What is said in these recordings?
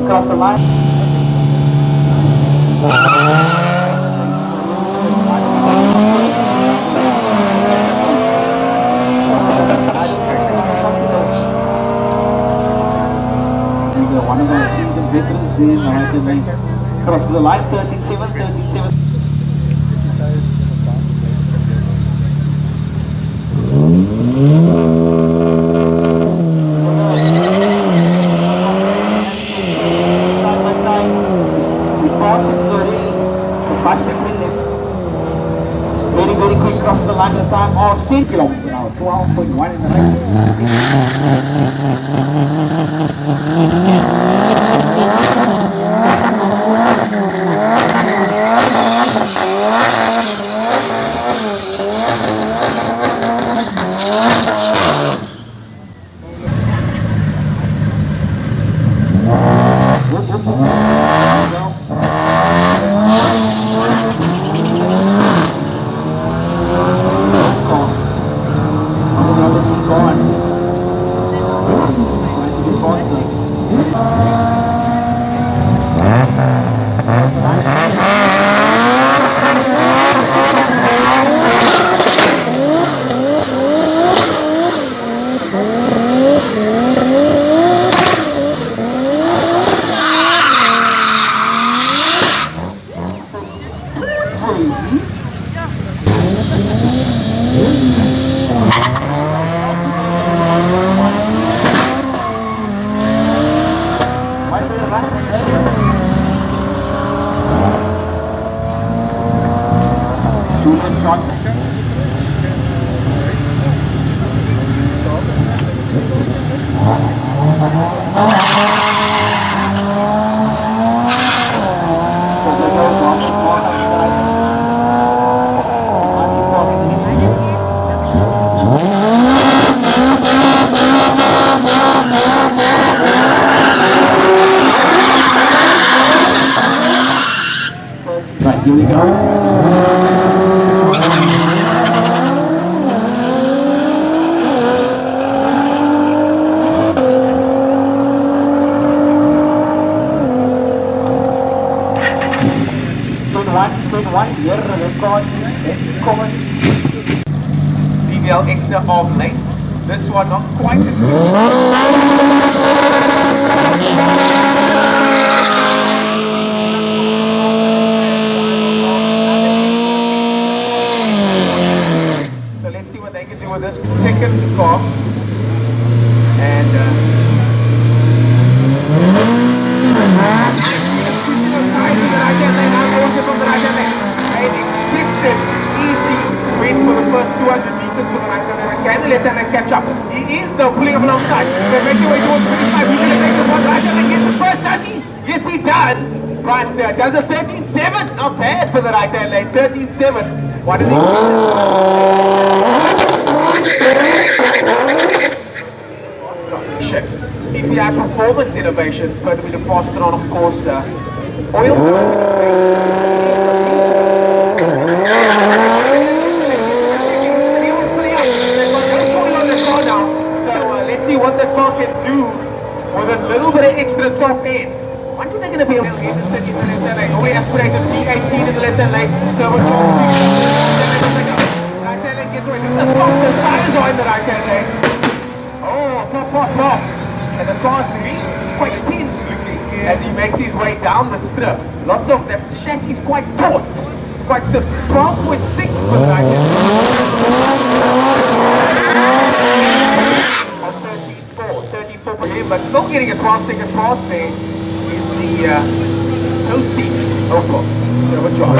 Across the line. One of the seasoned veterans in cross the line, 37. Very quick across the line, the time of 10 kilometers per hour, 12.1 in the race. Right, here we go. One here, record, common BBL extra of late. This one not quite as So let's see what they can do with this second car. And for the first 200 meters for the right hand and can let that catch up. He is though pulling him alongside. They're making way towards 25. He's going to take the one right hand and get the first, does he? Yes, he does. Right there. Does a 13.7. Not bad for the right hand lane. 13.7. What is he? TPI performance innovation is going to be the faster on, of course, oil. What the car can do with a little bit of extra top end. When are they going to be able to get this in the left hand lane? Oh, we aspirated C18 in the left hand lane. So we're going to right hand lane gets away. The softer tires are in the right hand lane. Oh, pop. And the car's quite tense looking as he makes his way down the strip. Lots of the chassis is quite taut. Quite stiff. 12.6 for the right hand lane. 34 for him. but still getting a 12-second pass there is the Toasty Opal. Silver George.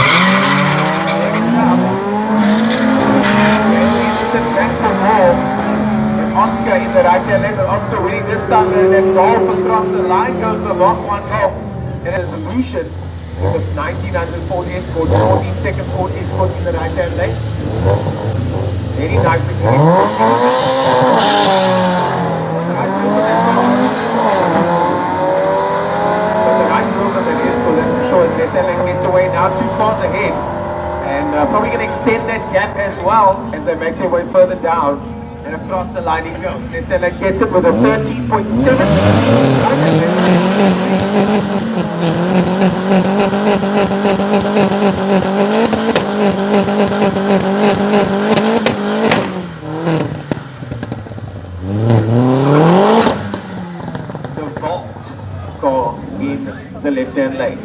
Thanks for more. And Oscar in the right hand lane, but Oscar winning this time, and then golf across the line goes the lock one off. And a solution with 1940 escort, 14 second 40 escort in the right hand lane. Very nice. Gets away now 2 cars ahead, and probably going to extend that gap as well as they make their way further down, and across the line he goes. Netella gets it with a 13.7. The Vault car in the left-hand lane.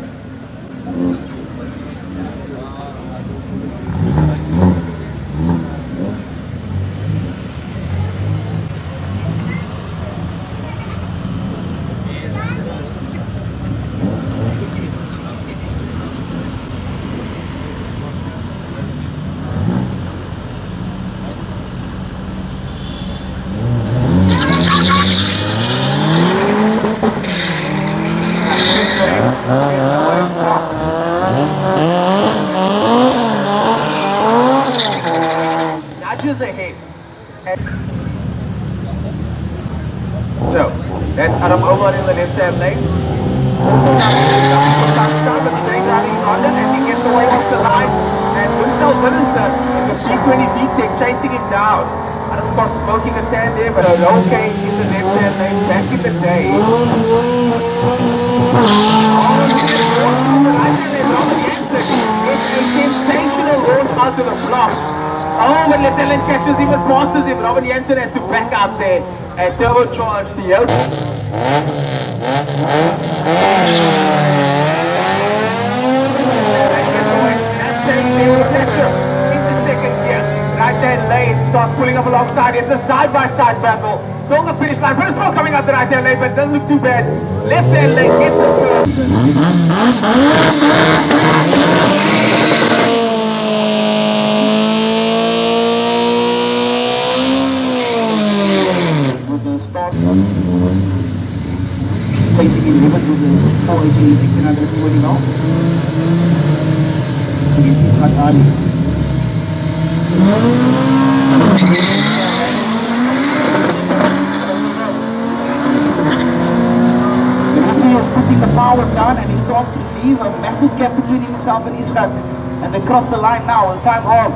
Nudges ahead. So, that's Adam over in the left-hand lane. And he gets away off the line. And Winston Willinson in the G20 VTEC chasing him down. Adam's got smoking a tan there, but okay in the left-hand lane back in the day. It's a sensational launch out of the block. Oh, but Lieutenant catches him and passes him. Robin Jensen has to back out there and turbocharge the out. In the second gear, right hand lane starts pulling up alongside. It's a side-by-side battle. Still the finish line. First ball coming out the right hand lane, but it doesn't look too bad. Left hand lane gets the first. Basically, we went to the 480, 1640 now. It's not early. The referee is putting the power down and he starts to leave a massive gap between himself and his truck. And they cross the line now and time off.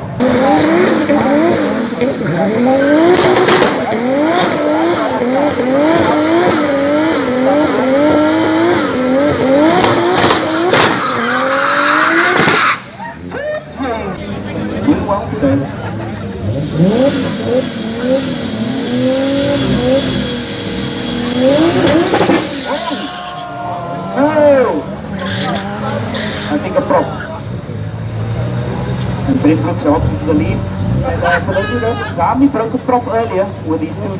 I think a prop. And very good job to the lead. And for those who don't know, Gami broke a prop earlier with these two